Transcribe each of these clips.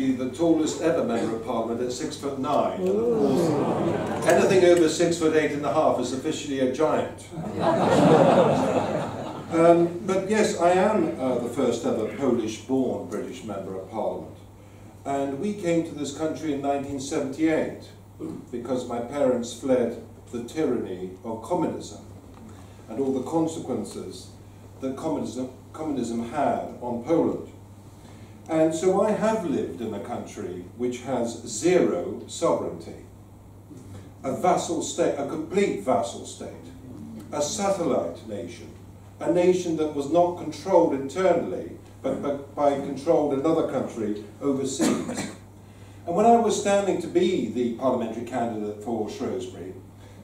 actually the tallest ever member of Parliament at 6'9", and of course anything over 6'8.5" is officially a giant. But yes, I am the first ever Polish-born British member of Parliament, and we came to this country in 1978 because my parents fled the tyranny of communism and all the consequences that communism had on Poland. And so I have lived in a country which has zero sovereignty, a vassal state, a complete vassal state, a satellite nation, a nation that was not controlled internally, but by controlled another country overseas. And when I was standing to be the parliamentary candidate for Shrewsbury,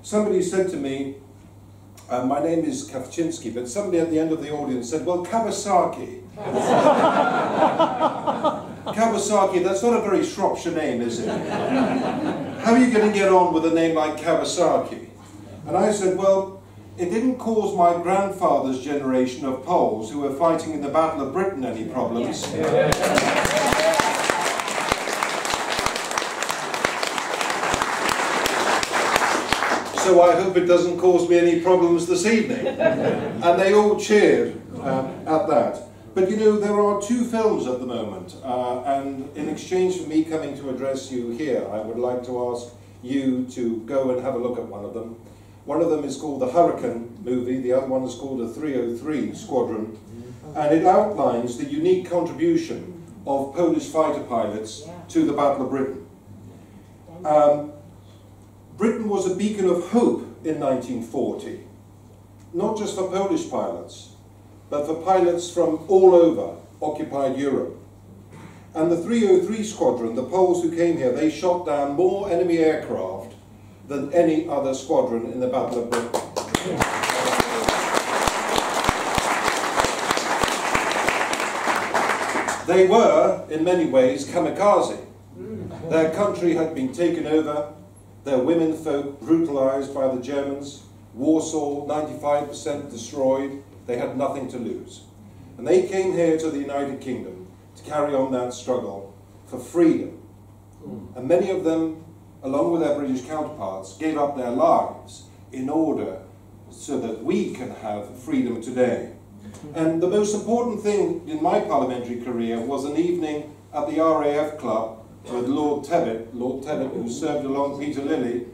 somebody said to me, my name is Kawczynski, but somebody at the end of the audience said, well, Kawasaki. Kawasaki, that's not a very Shropshire name, is it? How are you going to get on with a name like Kawasaki? And I said, well, it didn't cause my grandfather's generation of Poles who were fighting in the Battle of Britain any problems. So I hope it doesn't cause me any problems this evening. And they all cheered at that. But you know, there are two films at the moment, and in exchange for me coming to address you here, I would like to ask you to go and have a look at one of them. One of them is called the Hurricane movie, the other one is called the 303 Squadron, and it outlines the unique contribution of Polish fighter pilots to the Battle of Britain. Britain was a beacon of hope in 1940, not just for Polish pilots, but for pilots from all over occupied Europe. And the 303 Squadron, the Poles who came here, they shot down more enemy aircraft than any other squadron in the Battle of Britain. They were, in many ways, kamikaze. Their country had been taken over, their women folk brutalized by the Germans, Warsaw 95% destroyed. They had nothing to lose. And they came here to the United Kingdom to carry on that struggle for freedom. And many of them, along with their British counterparts, gave up their lives in order so that we can have freedom today. And the most important thing in my parliamentary career was an evening at the RAF Club with Lord Tebbit who served along Peter Lilley,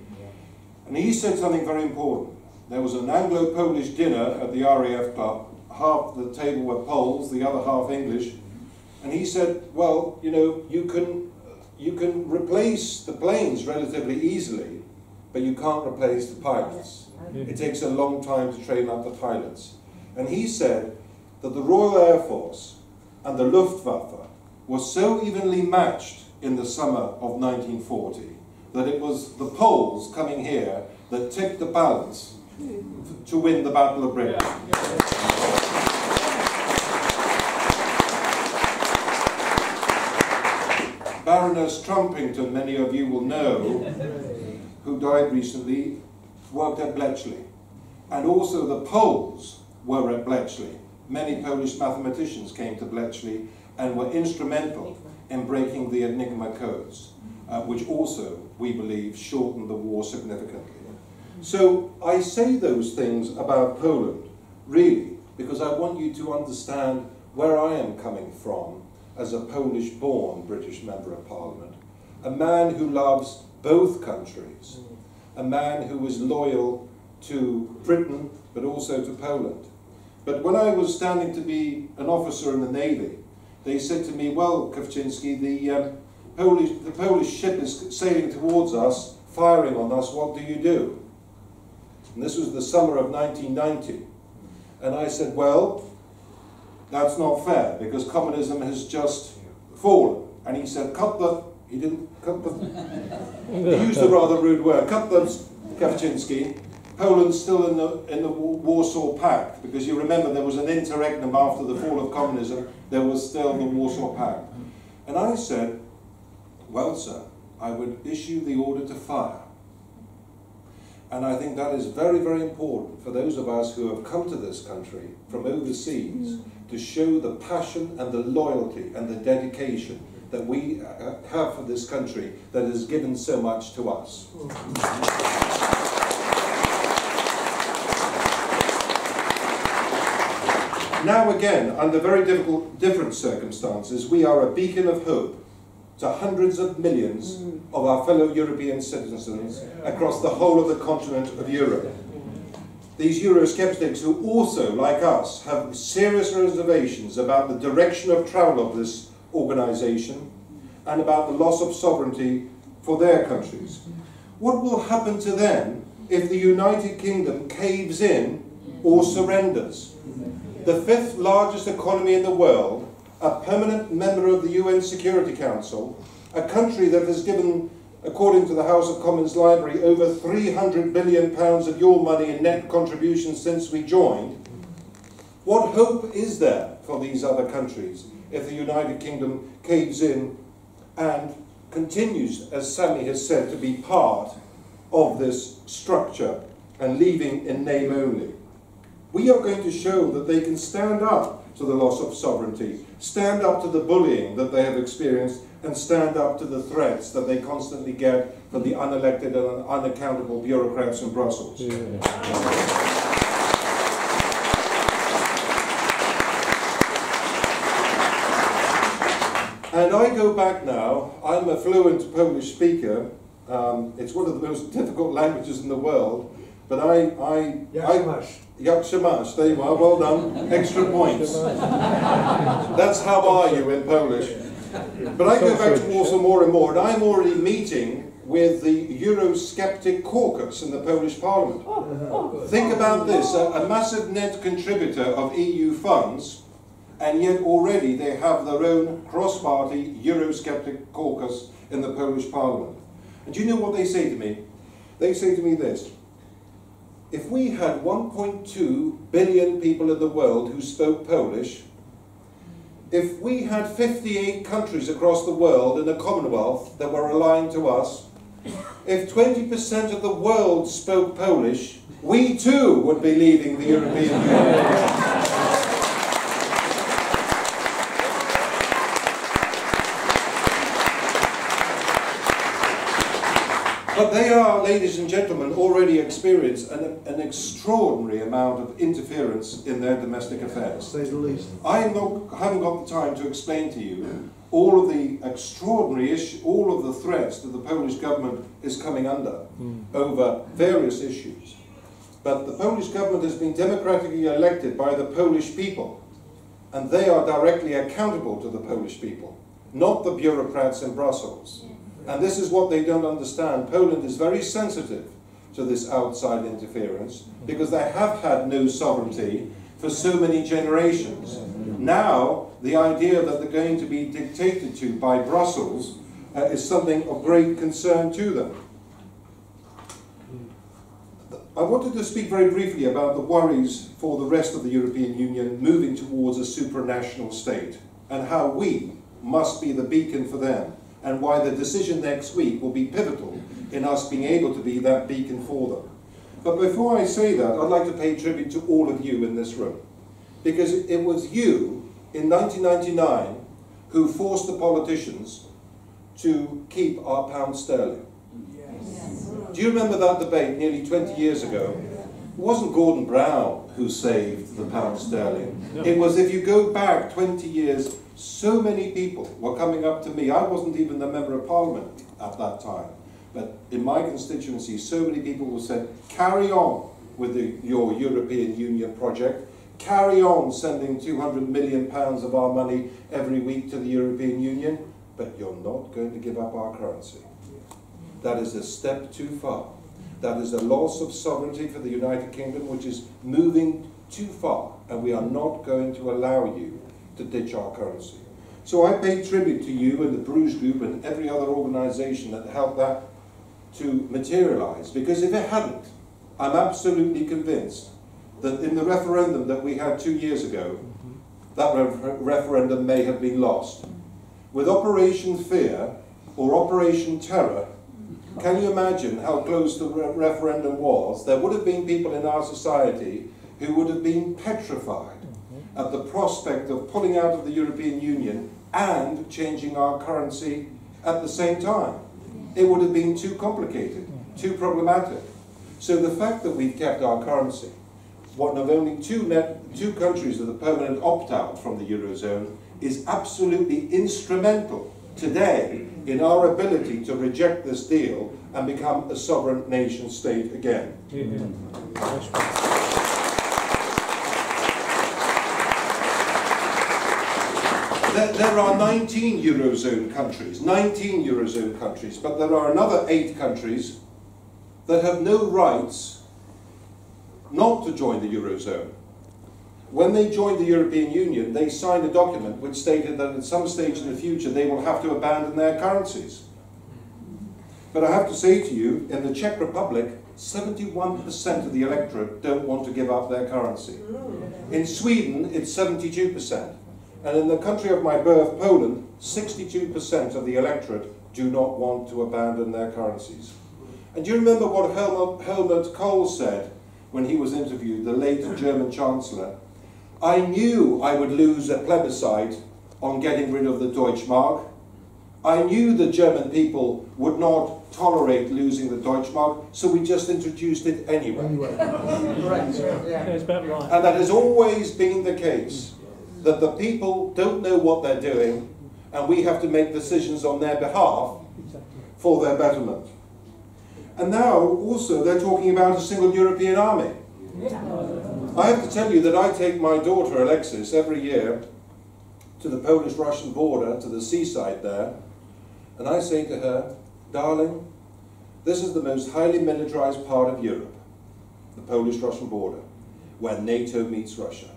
and he said something very important. There was an Anglo-Polish dinner at the RAF Club. Half the table were Poles, the other half English. And he said, well, you know, you can replace the planes relatively easily, but you can't replace the pilots. It takes a long time to train up the pilots. And he said that the Royal Air Force and the Luftwaffe were so evenly matched in the summer of 1940 that it was the Poles coming here that tipped the balance to win the Battle of Britain. Baroness Trumpington, many of you will know, who died recently, worked at Bletchley. And also the Poles were at Bletchley. Many Polish mathematicians came to Bletchley and were instrumental in breaking the Enigma codes, which also, we believe, shortened the war significantly. So I say those things about Poland, really, because I want you to understand where I am coming from as a Polish-born British Member of Parliament, a man who loves both countries, a man who is loyal to Britain, but also to Poland. But when I was standing to be an officer in the Navy, they said to me, well, Kawczynski, the Polish ship is sailing towards us, firing on us, what do you do? And this was the summer of 1990. And I said, well, that's not fair, because communism has just fallen. And he said, he didn't cut the, he used a rather rude word, cut the, Kawczynski, Poland's still in the Warsaw Pact, because you remember there was an interregnum after the fall of communism, there was still the Warsaw Pact. And I said, well, sir, I would issue the order to fire. And I think that is very, very important for those of us who have come to this country from overseas to show the passion and the loyalty and the dedication that we have for this country that has given so much to us. Now again, under very different circumstances, we are a beacon of hope to hundreds of millions of our fellow European citizens across the whole of the continent of Europe. These Eurosceptics who also, like us, have serious reservations about the direction of travel of this organisation and about the loss of sovereignty for their countries. What will happen to them if the United Kingdom caves in or surrenders? The fifth largest economy in the world, a permanent member of the UN Security Council, a country that has given, according to the House of Commons Library, over £300 billion of your money in net contributions since we joined. What hope is there for these other countries if the United Kingdom caves in and continues, as Sammy has said, to be part of this structure and leaving in name only? We are going to show that they can stand up to the loss of sovereignty, stand up to the bullying that they have experienced, and stand up to the threats that they constantly get from the unelected and unaccountable bureaucrats in Brussels. And I go back now. I'm a fluent Polish speaker. It's one of the most difficult languages in the world, but Jak się masz, there you are, well done, extra points. That's how are you in Polish. But I go back to Warsaw more and more, and I'm already meeting with the Eurosceptic caucus in the Polish Parliament. Think about this, a massive net contributor of EU funds, and yet already they have their own cross-party Eurosceptic caucus in the Polish Parliament. And do you know what they say to me? They say to me this: if we had 1.2 billion people in the world who spoke Polish, if we had 58 countries across the world in a Commonwealth that were aligned to us, if 20% of the world spoke Polish, we too would be leaving the European Union. But they are, ladies and gentlemen, already experienced an extraordinary amount of interference in their domestic affairs. To say the least. I haven't got the time to explain to you all of the extraordinary issues, all of the threats that the Polish government is coming under over various issues. But the Polish government has been democratically elected by the Polish people, and they are directly accountable to the Polish people, not the bureaucrats in Brussels. And this is what they don't understand. Poland is very sensitive to this outside interference because they have had no sovereignty for so many generations. Now, the idea that they're going to be dictated to by Brussels is something of great concern to them. I wanted to speak very briefly about the worries for the rest of the European Union moving towards a supranational state and how we must be the beacon for them, and why the decision next week will be pivotal in us being able to be that beacon for them. But before I say that, I'd like to pay tribute to all of you in this room, because it was you in 1999 who forced the politicians to keep our pound sterling. Yes. Do you remember that debate nearly 20 years ago? It wasn't Gordon Brown who saved the pound sterling. No. It was, if you go back 20 years, so many people were coming up to me. I wasn't even the Member of Parliament at that time. But in my constituency, so many people who said, carry on with your European Union project. Carry on sending £200 million of our money every week to the European Union. But you're not going to give up our currency. That is a step too far. That is a loss of sovereignty for the United Kingdom, which is moving too far. And we are not going to allow you to ditch our currency. So I pay tribute to you and the Bruges Group and every other organisation that helped that to materialise, because if it hadn't, I'm absolutely convinced that in the referendum that we had 2 years ago, that referendum may have been lost. With Operation Fear or Operation Terror, can you imagine how close the referendum was? There would have been people in our society who would have been petrified. at the prospect of pulling out of the European Union and changing our currency at the same time. It would have been too complicated, too problematic. So the fact that we've kept our currency, one of only two countries with a permanent opt-out from the Eurozone, is absolutely instrumental today in our ability to reject this deal and become a sovereign nation state again. There are 19 Eurozone countries, but there are another 8 countries that have no rights not to join the Eurozone. When they joined the European Union, they signed a document which stated that at some stage in the future they will have to abandon their currencies. But I have to say to you, in the Czech Republic, 71% of the electorate don't want to give up their currency. In Sweden, it's 72%. And in the country of my birth, Poland, 62% of the electorate do not want to abandon their currencies. And do you remember what Helmut Kohl said when he was interviewed, the late German Chancellor? I knew I would lose a plebiscite on getting rid of the Deutschmark. I knew the German people would not tolerate losing the Deutschmark, so we just introduced it anyway. Correct. Yeah. And that has always been the case, that the people don't know what they're doing, and we have to make decisions on their behalf for their betterment. And now, also, they're talking about a single European army. I have to tell you that I take my daughter, Alexis, every year to the Polish-Russian border, to the seaside there, and I say to her, darling, this is the most highly militarized part of Europe, the Polish-Russian border, where NATO meets Russia.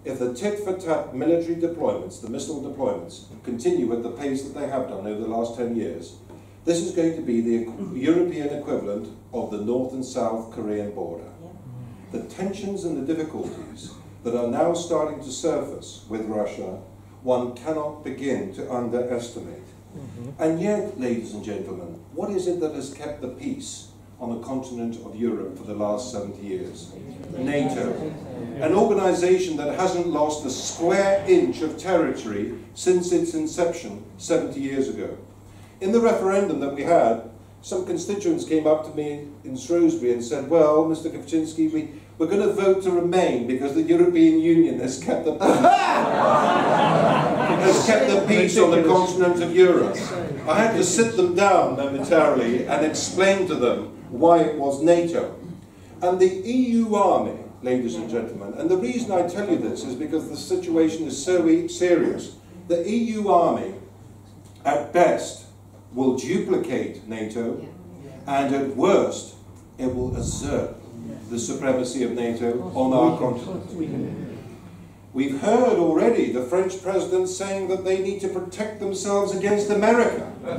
If the tit-for-tat military deployments, the missile deployments, continue at the pace that they have done over the last 10 years, this is going to be the European equivalent of the North and South Korean border. The tensions and the difficulties that are now starting to surface with Russia, one cannot begin to underestimate. And yet, ladies and gentlemen, what is it that has kept the peace on the continent of Europe for the last 70 years? NATO, an organization that hasn't lost a square inch of territory since its inception 70 years ago. In the referendum that we had, some constituents came up to me in Shrewsbury and said, well, Mr. Kawczynski, we're going to vote to remain because the European Union has kept the peace on the continent of Europe. I had to sit them down momentarily and explain to them why it was NATO. And the EU army, ladies and gentlemen, and the reason I tell you this is because the situation is so serious. The EU army, at best, will duplicate NATO, and at worst, it will assert the supremacy of NATO on our continent. We've heard already the French president saying that they need to protect themselves against America, a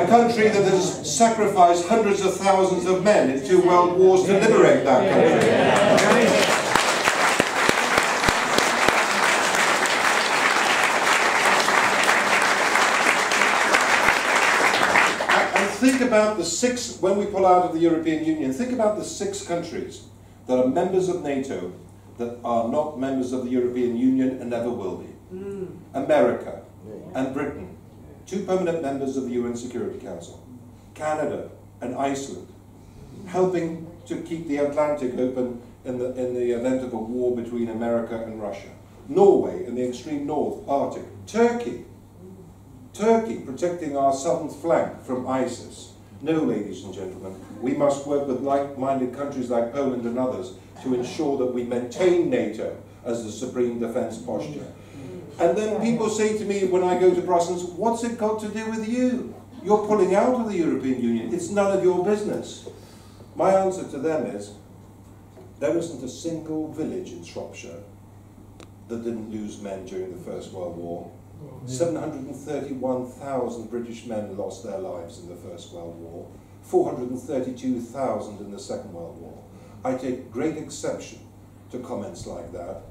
country that has sacrificed hundreds of thousands of men in 2 world wars to liberate that country. Think about the 6, when we pull out of the European Union, think about the 6 countries that are members of NATO that are not members of the European Union and never will be. America and Britain, 2 permanent members of the UN Security Council. Canada and Iceland, helping to keep the Atlantic open in the event of a war between America and Russia. Norway in the extreme north, Arctic. Turkey protecting our southern flank from ISIS. No, ladies and gentlemen, we must work with like-minded countries like Poland and others to ensure that we maintain NATO as the supreme defence posture. And then people say to me when I go to Brussels, what's it got to do with you? You're pulling out of the European Union. It's none of your business. My answer to them is, there isn't a single village in Shropshire that didn't lose men during the First World War. 731,000 British men lost their lives in the First World War, 432,000 in the Second World War. I take great exception to comments like that,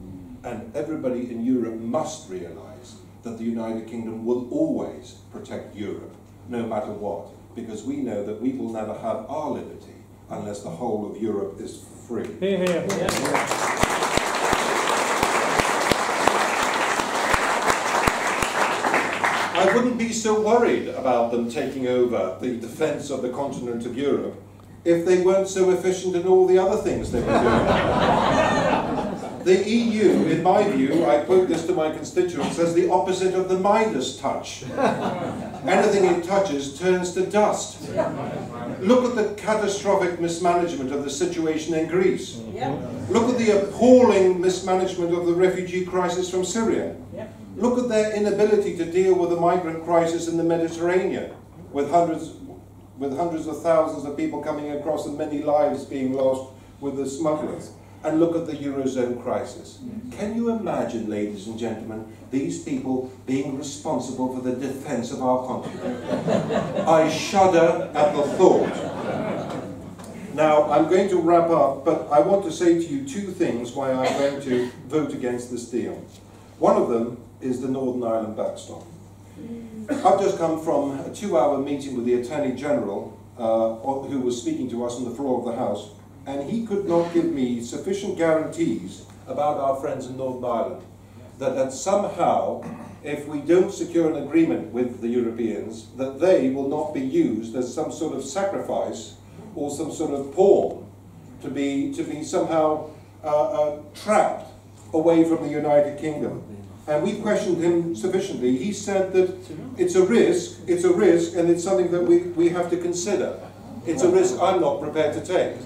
and everybody in Europe must realise that the United Kingdom will always protect Europe, no matter what, because we know that we will never have our liberty unless the whole of Europe is free. Hear, hear. I wouldn't be so worried about them taking over the defence of the continent of Europe if they weren't so efficient in all the other things they were doing. The EU, in my view, I quote this to my constituents, as the opposite of the Midas touch. Anything it touches turns to dust. Look at the catastrophic mismanagement of the situation in Greece. Look at the appalling mismanagement of the refugee crisis from Syria. Look at their inability to deal with the migrant crisis in the Mediterranean, with hundreds of thousands of people coming across and many lives being lost with the smugglers. And look at the Eurozone crisis. Can you imagine, ladies and gentlemen, these people being responsible for the defence of our continent? I shudder at the thought. Now, I'm going to wrap up, but I want to say to you two things why I'm going to vote against this deal. One of them is the Northern Ireland backstop. I've just come from a 2-hour meeting with the Attorney General, who was speaking to us on the floor of the House, and he could not give me sufficient guarantees about our friends in Northern Ireland, that somehow, if we don't secure an agreement with the Europeans, that they will not be used as some sort of sacrifice or some sort of pawn to be somehow trapped away from the United Kingdom. And we questioned him sufficiently. He said that it's a risk, and it's something that we have to consider. It's a risk I'm not prepared to take.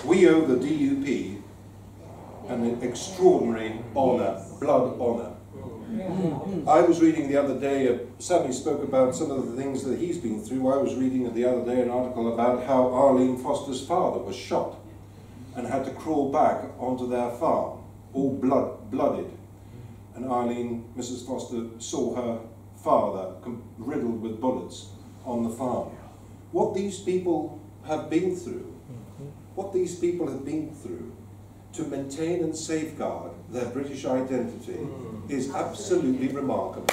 We owe the DUP an extraordinary honour, blood honour. I was reading the other day, Sammy spoke about some of the things that he's been through. I was reading the other day an article about how Arlene Foster's father was shot and had to crawl back onto their farm, all blooded. And Arlene, Mrs. Foster, saw her father riddled with bullets on the farm. What these people have been through, to maintain and safeguard their British identity is absolutely remarkable.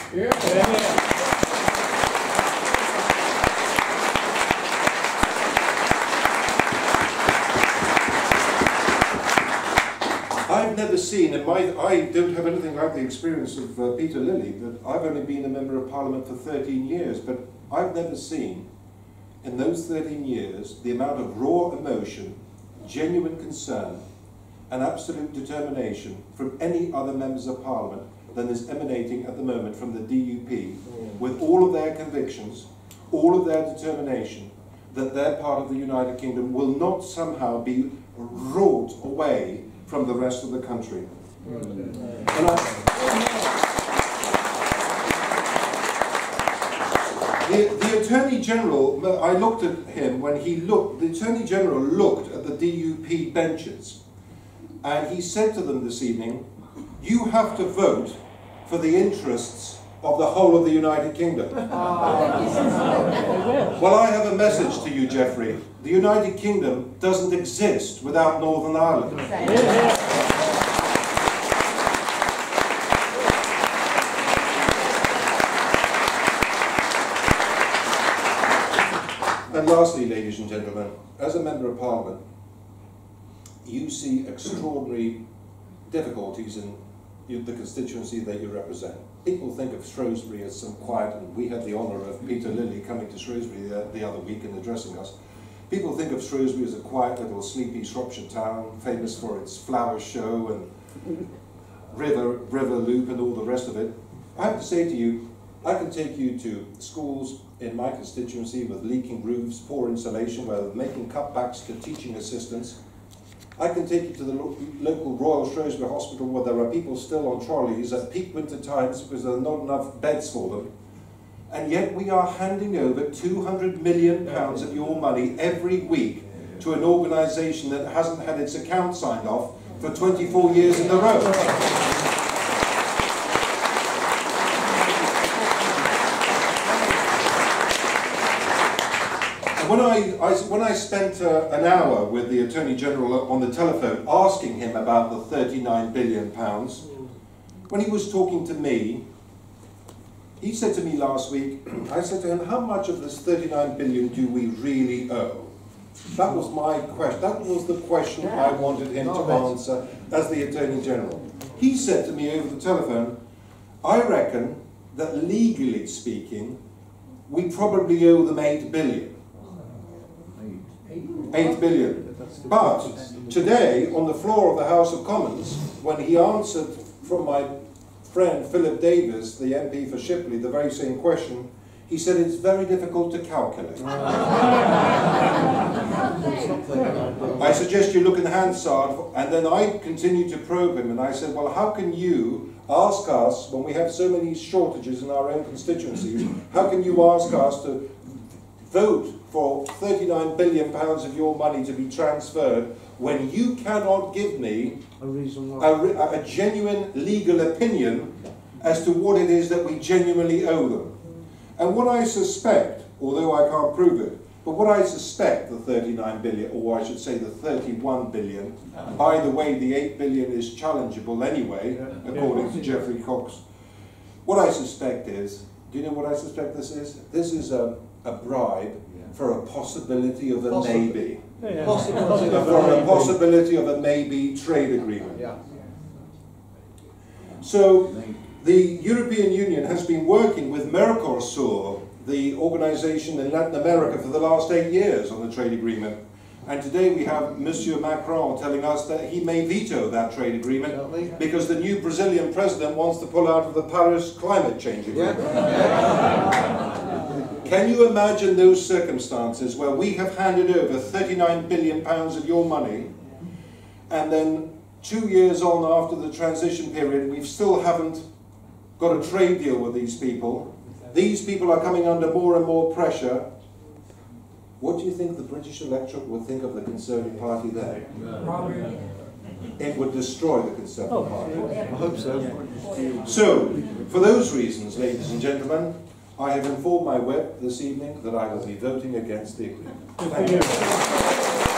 I've never seen, I don't have anything like the experience of Peter Lilley, but I've only been a Member of Parliament for 13 years, but I've never seen, in those 13 years, the amount of raw emotion, genuine concern, and absolute determination from any other members of Parliament than is emanating at the moment from the DUP, with all of their convictions, all of their determination, that their part of the United Kingdom will not somehow be ruled away from the rest of the country. And the Attorney General, I looked at him when the Attorney General looked at the DUP benches, and he said to them this evening, you have to vote for the interests of the whole of the United Kingdom. Well, I have a message to you, Geoffrey. The United Kingdom doesn't exist without Northern Ireland. And lastly, ladies and gentlemen, as a Member of Parliament, you see extraordinary difficulties in the constituency that you represent. People think of Shrewsbury as some quiet, and we had the honour of Peter Lilley coming to Shrewsbury the other week and addressing us. People think of Shrewsbury as a quiet little sleepy Shropshire town, famous for its flower show and river loop and all the rest of it. I have to say to you, I can take you to schools in my constituency with leaking roofs, poor insulation, where they're making cutbacks to teaching assistants. I can take you to the local Royal Shrewsbury Hospital, where there are people still on trolleys at peak winter times because there are not enough beds for them. And yet we are handing over £200 million of your money every week to an organisation that hasn't had its account signed off for 24 years in a row. When I spent an hour with the Attorney General on the telephone asking him about the £39 billion, when he was talking to me, he said to me last week, I said to him, how much of this 39 billion do we really owe? That was my question. That was the question I wanted him to answer as the Attorney General. He said to me over the telephone, I reckon that legally speaking, we probably owe them 8 billion. 8 billion. But today, on the floor of the House of Commons, when he answered from my friend Philip Davis, the MP for Shipley, the very same question, he said it's very difficult to calculate. I suggest you look in Hansard, and then I continued to probe him, and I said, well, how can you ask us, when we have so many shortages in our own constituencies, how can you ask us to vote for £39 billion of your money to be transferred when you cannot give me a genuine legal opinion as to what it is that we genuinely owe them? And what I suspect, although I can't prove it, but what I suspect the 39 billion, or I should say the 31 billion, by the way, the 8 billion is challengeable anyway, according to Geoffrey Cox. What I suspect is, do you know what I suspect this is? This is a bribe for a possibility of a maybe. For a possibility of a maybe trade agreement. So, the European Union has been working with Mercosur, the organisation in Latin America, for the last 8 years on the trade agreement. And today we have Monsieur Macron telling us that he may veto that trade agreement because the new Brazilian president wants to pull out of the Paris climate change agreement. Can you imagine those circumstances where we have handed over £39 billion of your money, and then 2 years on after the transition period, we still haven't got a trade deal with these people? These people are coming under more and more pressure. What do you think the British electorate would think of the Conservative Party then? It would destroy the Conservative Party. I hope so. So, for those reasons, ladies and gentlemen, I have informed my whip this evening that I will be voting against the agreement. Thank you.